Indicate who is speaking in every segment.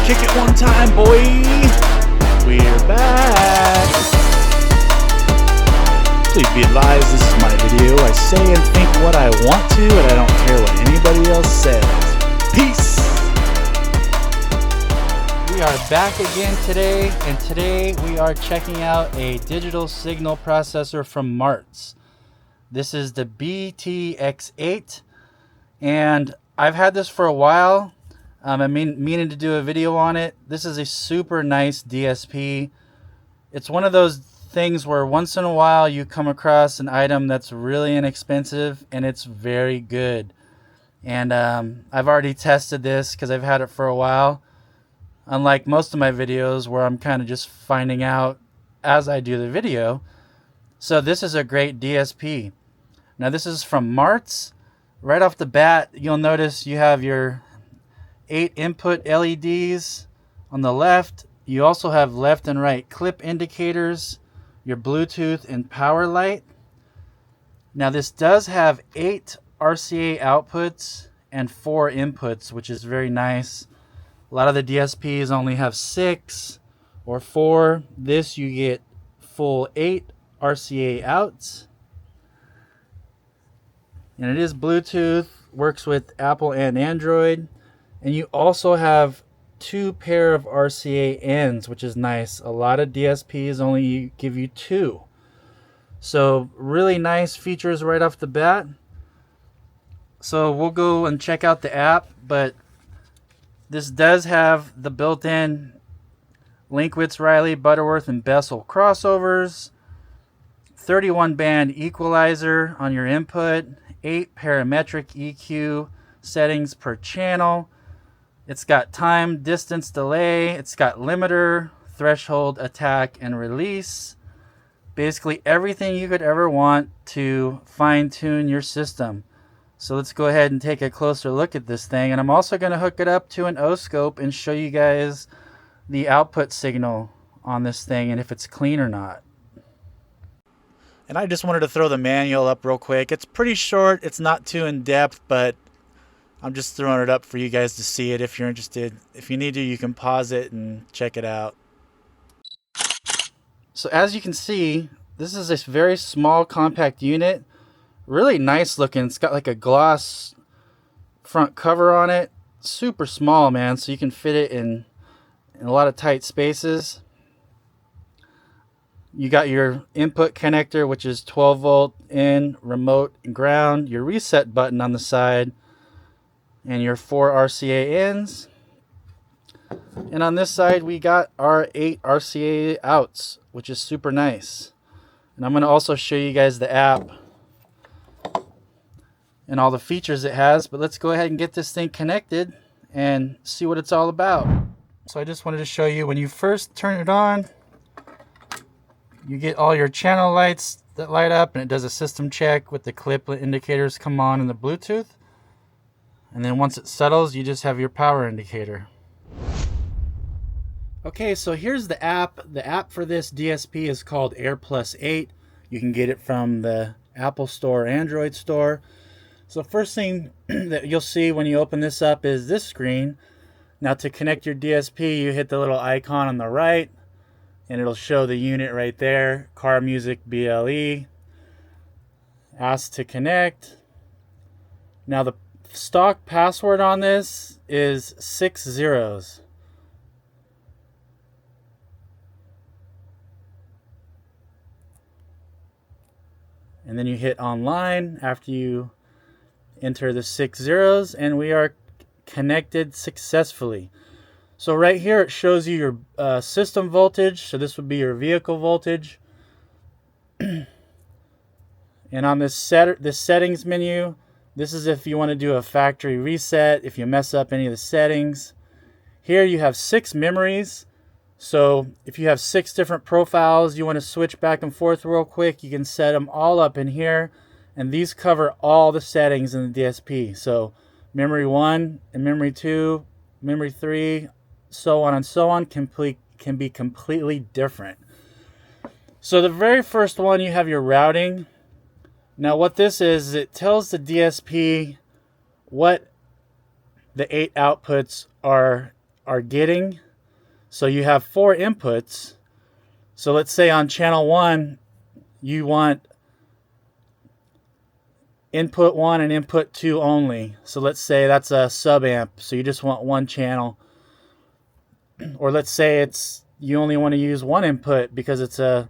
Speaker 1: Kick it one time, boy. We're back. Please be advised, this is my video. I say and think what I want to, and I don't care what anybody else says. Peace. We are back again today, and today we are checking out a digital signal processor from MARTS. This is the BTX8, and I've had this for a while. I meaning to do a video on it. This is a super nice DSP. It's one of those things where once in a while you come across an item that's really inexpensive and it's very good. And I've already tested this because I've had it for a while. Unlike most of my videos where I'm kind of just finding out as I do the video. So this is a great DSP. Now this is from MARTS. Right off the bat, you'll notice you have your 8 input LEDs on the left. You also have left and right clip indicators, your Bluetooth and power light. Now this does have 8 RCA outputs and 4 inputs, which is very nice. A lot of the DSPs only have 6 or 4. This you get full 8 RCA outs. And it is Bluetooth, works with Apple and Android. And you also have 2 pair of RCA ends, which is nice. A lot of DSPs only give you 2. So really nice features right off the bat. So we'll go and check out the app, but this does have the built-in Linkwitz, Riley, Butterworth, and Bessel crossovers, 31 band equalizer on your input, 8 parametric EQ settings per channel. It's got time, distance, delay. It's got limiter, threshold, attack, and release. Basically everything you could ever want to fine-tune your system. So let's go ahead and take a closer look at this thing. And I'm also going to hook it up to an O-scope and show you guys the output signal on this thing and if it's clean or not. And I just wanted to throw the manual up real quick. It's pretty short. It's not too in-depth, but I'm just throwing it up for you guys to see it if you're interested. If you need to, you can pause it and check it out. So as you can see, this is a very small compact unit. Really nice looking. It's got like a gloss front cover on it. Super small, man, so you can fit it in a lot of tight spaces. You got your input connector, which is 12 volt in, remote, and ground. Your reset button on the side. And your 4 RCA ins. And on this side, we got our 8 RCA outs, which is super nice. And I'm going to also show you guys the app and all the features it has, but let's go ahead and get this thing connected and see what it's all about. So I just wanted to show you when you first turn it on, you get all your channel lights that light up, and it does a system check with the clip indicators come on in the Bluetooth. And then once it settles, you just have your power indicator. Okay, so here's the app. The app for this DSP is called AirPlus 8. You can get it from the Apple Store, Android Store. So first thing that you'll see when you open this up is this screen. Now to connect your DSP, you hit the little icon on the right, and it'll show the unit right there. Car Music BLE. Ask to connect. Now the stock password on this is 6 zeros. And then you hit online after you enter the 6 zeros, and we are connected successfully. So right here it shows you your system voltage. So this would be your vehicle voltage. And on this settings menu, this is if you want to do a factory reset, if you mess up any of the settings. Here you have 6 memories. So if you have 6 different profiles, you want to switch back and forth real quick, you can set them all up in here. And these cover all the settings in the DSP. So memory 1 and memory 2, memory 3, so on and so on can be completely different. So the very first one, you have your routing. Now what this is, it tells the DSP what the 8 outputs are are getting. So you have 4 inputs. So let's say on channel 1, you want input 1 and input 2 only. So let's say that's a sub amp. So you just want one channel. Or let's say you only want to use one input because it's a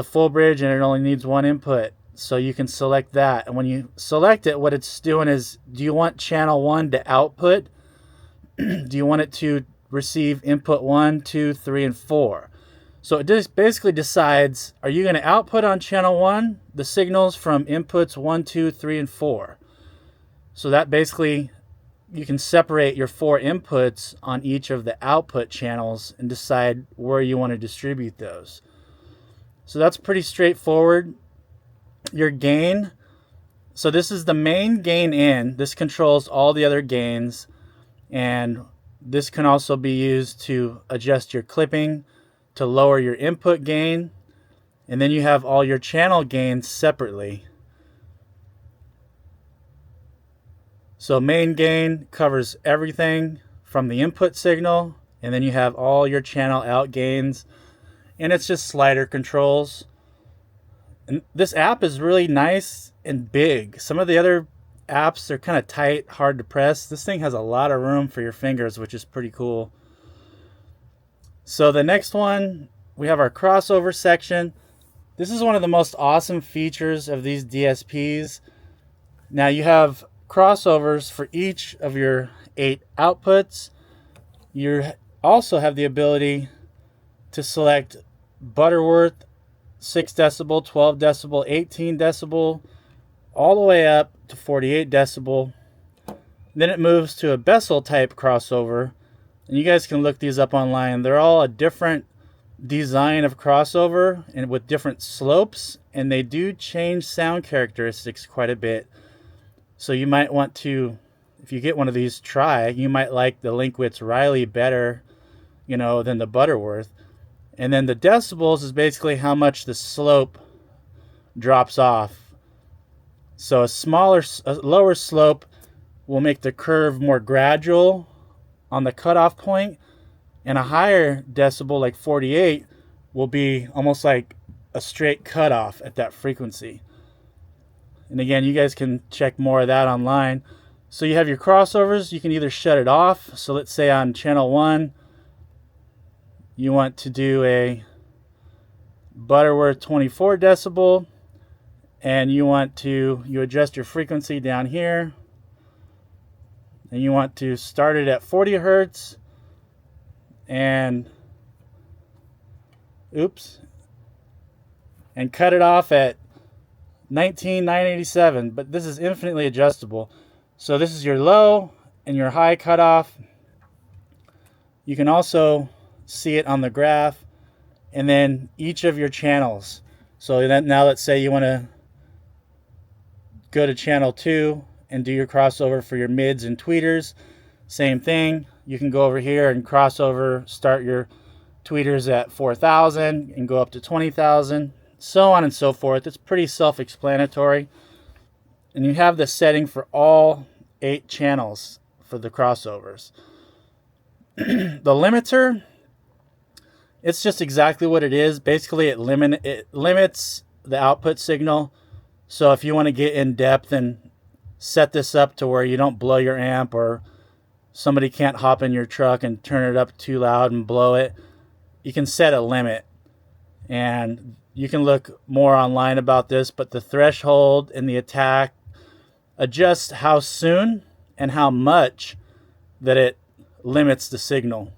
Speaker 1: full bridge and it only needs one input. So you can select that. And when you select it, what it's doing is, do you want channel 1 to output? Do you want it to receive input 1, 2, 3, and 4? So it just basically decides, are you going to output on channel 1 the signals from inputs 1, 2, 3, and 4? So that basically, you can separate your 4 inputs on each of the output channels and decide where you want to distribute those. So that's pretty straightforward. Your gain. So this is the main gain in. This controls all the other gains. And this can also be used to adjust your clipping, to lower your input gain. And then you have all your channel gains separately. So main gain covers everything from the input signal. And then you have all your channel out gains. And it's just slider controls. And this app is really nice and big. Some of the other apps are kind of tight, hard to press. This thing has a lot of room for your fingers, which is pretty cool. So the next one, we have our crossover section. This is one of the most awesome features of these DSPs. Now you have crossovers for each of your 8 outputs. You also have the ability to select Butterworth, 6 decibel, 12 decibel, 18 decibel, all the way up to 48 decibel. Then it moves to a Bessel type crossover. And you guys can look these up online. They're all a different design of crossover and with different slopes. And they do change sound characteristics quite a bit. So you might want to, if you get one of these, try. You might like the Linkwitz Riley better, than the Butterworth. And then the decibels is basically how much the slope drops off. So a lower slope will make the curve more gradual on the cutoff point, and a higher decibel like 48 will be almost like a straight cutoff at that frequency. And again, you guys can check more of that online. So you have your crossovers. You can either shut it off. So let's say on channel 1, you want to do a Butterworth 24 decibel, and you adjust your frequency down here, and you want to start it at 40 hertz and cut it off at 19,987. But this is infinitely adjustable. So this is your low and your high cutoff. You can also see it on the graph, and then each of your channels. So now let's say you want to go to channel 2 and do your crossover for your mids and tweeters. Same thing. You can go over here and crossover, start your tweeters at 4,000 and go up to 20,000, so on and so forth. It's pretty self-explanatory. And you have the setting for all 8 channels for the crossovers. The limiter, it's just exactly what it is. Basically, it limits the output signal. So if you want to get in depth and set this up to where you don't blow your amp, or somebody can't hop in your truck and turn it up too loud and blow it, you can set a limit. And you can look more online about this, but the threshold and the attack adjusts how soon and how much that it limits the signal.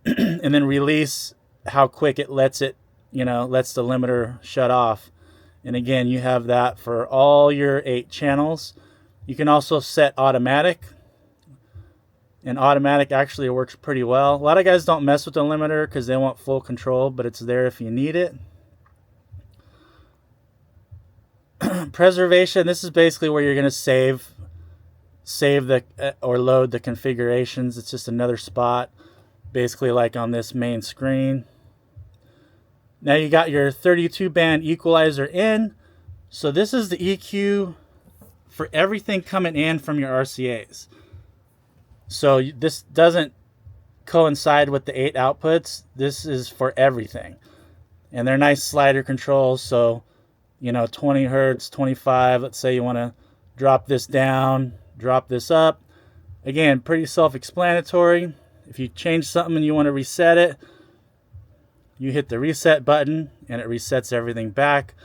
Speaker 1: And then release how quick it lets the limiter shut off. And again, you have that for all your 8 channels. You can also set automatic. And automatic actually works pretty well. A lot of guys don't mess with the limiter because they want full control, but it's there if you need it. Preservation, this is basically where you're going to save or load the configurations. It's just another spot, basically like on this main screen. Now you got your 32 band equalizer in. So this is the EQ for everything coming in from your RCAs. So this doesn't coincide with the 8 outputs. This is for everything. And they're nice slider controls. So, 20 hertz, 25. Let's say you want to drop this down, drop this up. Again, pretty self-explanatory. If you change something and you want to reset it, you hit the reset button and it resets everything back.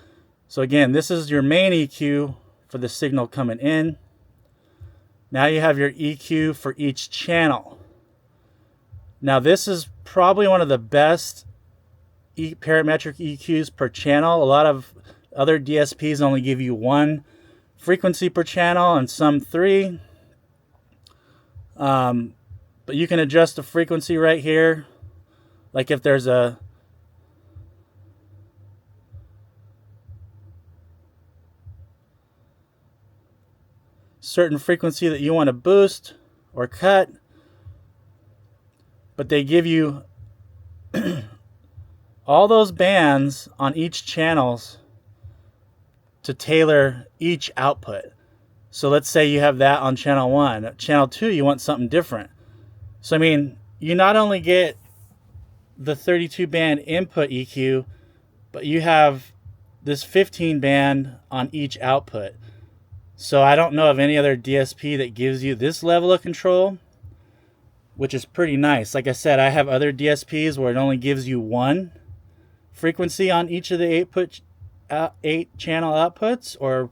Speaker 1: So again, this is your main EQ for the signal coming in. Now you have your EQ for each channel. Now this is probably one of the best parametric EQs per channel. A lot of other DSPs only give you 1 frequency per channel and some 3. But you can adjust the frequency right here. Like if there's a certain frequency that you want to boost or cut, but they give you all those bands on each channels to tailor each output. So let's say you have that on channel 1. Channel 2, you want something different. So I mean, you not only get the 32 band input EQ, but you have this 15 band on each output. So I don't know of any other DSP that gives you this level of control, which is pretty nice. Like I said, I have other DSPs where it only gives you 1 frequency on each of the 8 channel outputs, or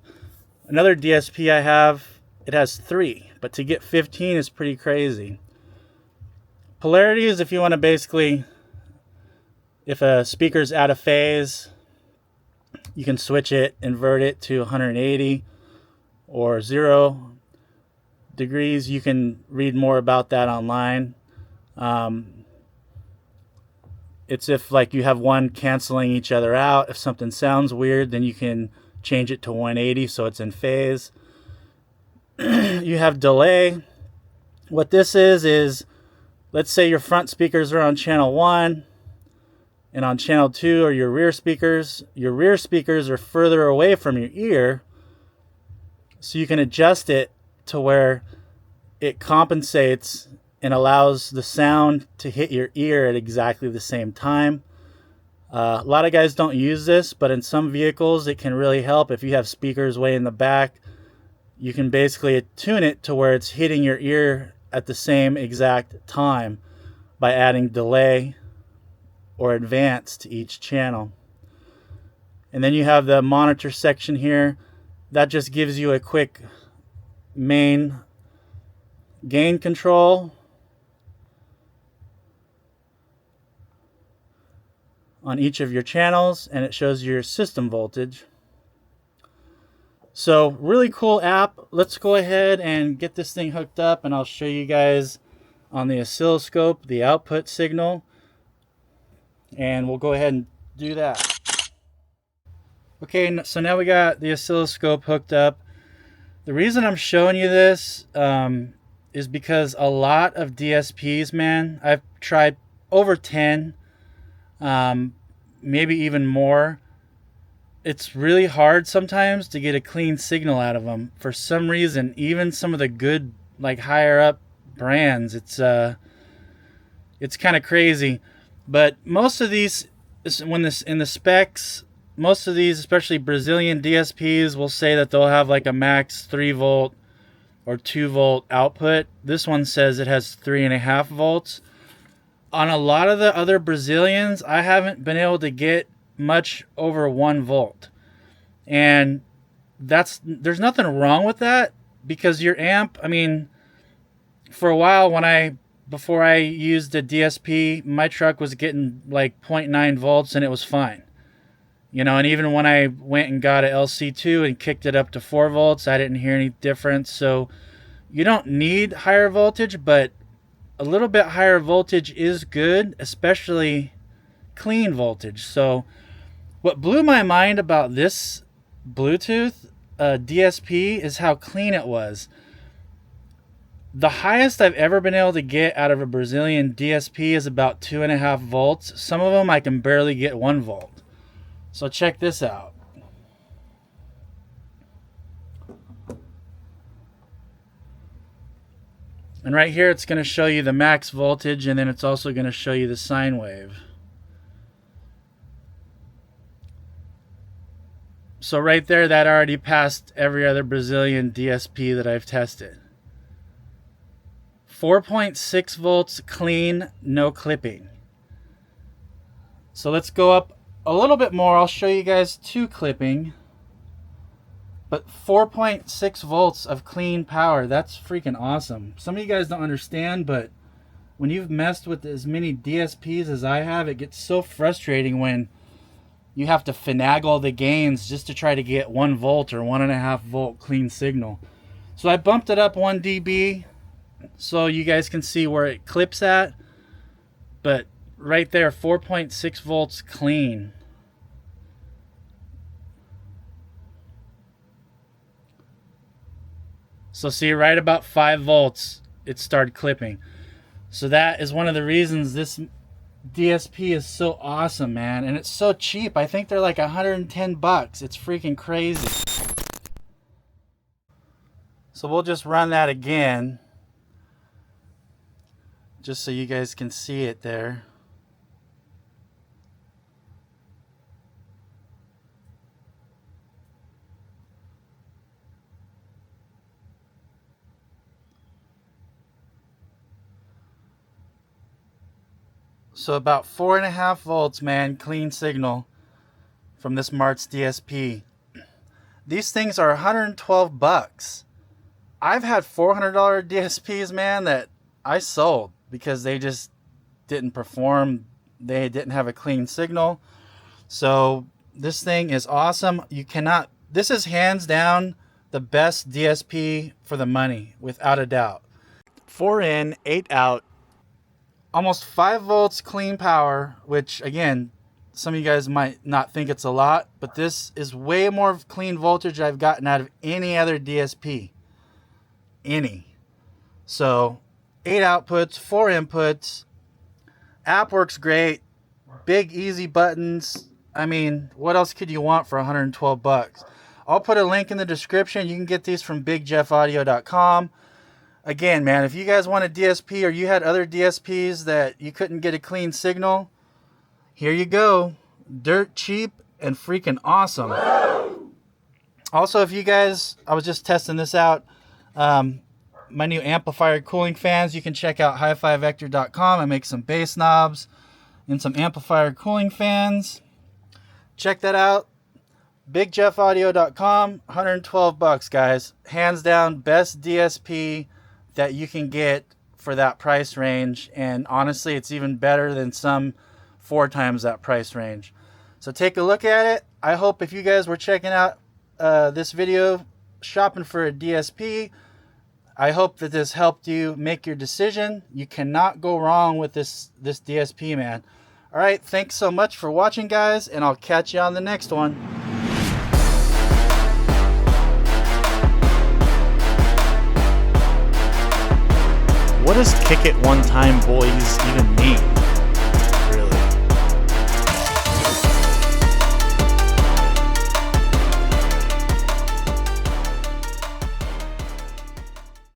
Speaker 1: another DSP I have, it has 3, but to get 15 is pretty crazy. Polarity is if you want to basically, if a speaker's out of phase, you can switch it, invert it to 180 or 0 degrees. You can read more about that online. It's if like you have one canceling each other out. If something sounds weird, then you can change it to 180 so it's in phase. You have delay. What this is let's say your front speakers are on channel 1 and on channel 2 are your rear speakers. Your rear speakers are further away from your ear, so you can adjust it to where it compensates and allows the sound to hit your ear at exactly the same time. A lot of guys don't use this, but in some vehicles it can really help. If you have speakers way in the back, you can basically tune it to where it's hitting your ear at the same exact time by adding delay or advance to each channel. And then you have the monitor section here. That just gives you a quick main gain control on each of your channels, and it shows your system voltage. So really cool app. Let's go ahead and get this thing hooked up, and I'll show you guys on the oscilloscope the output signal, and we'll go ahead and do that. Okay, so now we got the oscilloscope hooked up. The reason I'm showing you this is because a lot of DSPs, man, I've tried over 10, maybe even more. It's really hard sometimes to get a clean signal out of them. For some reason, even some of the good, like higher up brands, it's kind of crazy. But most of these, when this in the specs, most of these, especially Brazilian DSPs, will say that they'll have like a max 3 volt or 2 volt output. This one says it has 3.5 volts. On a lot of the other Brazilians, I haven't been able to get much over 1 volt. And there's nothing wrong with that, because your amp, I mean, for a while before I used a DSP, my truck was getting like 0.9 volts and it was fine. And even when I went and got a LC2 and kicked it up to 4 volts, I didn't hear any difference. So you don't need higher voltage, but a little bit higher voltage is good, especially clean voltage. So what blew my mind about this Bluetooth DSP is how clean it was. The highest I've ever been able to get out of a Brazilian DSP is about 2.5 volts. Some of them I can barely get 1 volt. So check this out. And right here it's going to show you the max voltage, and then it's also going to show you the sine wave. So right there, that already passed every other Brazilian DSP that I've tested. 4.6 volts clean, no clipping. So let's go up a little bit more. I'll show you guys 2 clipping. But 4.6 volts of clean power, that's freaking awesome. Some of you guys don't understand, but when you've messed with as many DSPs as I have, it gets so frustrating when you have to finagle the gains just to try to get 1 volt or 1.5 volt clean signal. So I bumped it up 1 dB so you guys can see where it clips at. But right there, 4.6 volts clean. So see, right about 5 volts, it started clipping. So that is one of the reasons this DSP is so awesome, man. And it's so cheap. I think they're like 110 bucks. It's freaking crazy. So we'll just run that again, just so you guys can see it there. So about 4.5 volts, man, clean signal from this MARTS DSP. These things are 112 bucks. I've had $400 DSPs, man, that I sold because they just didn't perform. They didn't have a clean signal. So this thing is awesome. You cannot, this is hands down the best DSP for the money, without a doubt. 4 in, 8 out. Almost 5 volts clean power, which again, some of you guys might not think it's a lot, but this is way more clean voltage I've gotten out of any other DSP. Any. So 8 outputs, 4 inputs. App works great. Big easy buttons. I mean, what else could you want for 112 bucks? I'll put a link in the description. You can get these from bigjeffaudio.com. Again, man, if you guys want a DSP or you had other DSPs that you couldn't get a clean signal, here you go. Dirt cheap and freaking awesome. Also, if you guys, I was just testing this out, my new amplifier cooling fans, you can check out HiFiVector.com. I make some bass knobs and some amplifier cooling fans. Check that out. BigJeffAudio.com, 112 bucks, guys. Hands down, best DSP that you can get for that price range, and honestly it's even better than some 4 times that price range. So take a look at it. I hope if you guys were checking out this video shopping for a DSP, I hope that this helped you make your decision. You cannot go wrong with this DSP, man. All right, thanks so much for watching, guys, and I'll catch you on the next one. What does kick it one time boys even mean?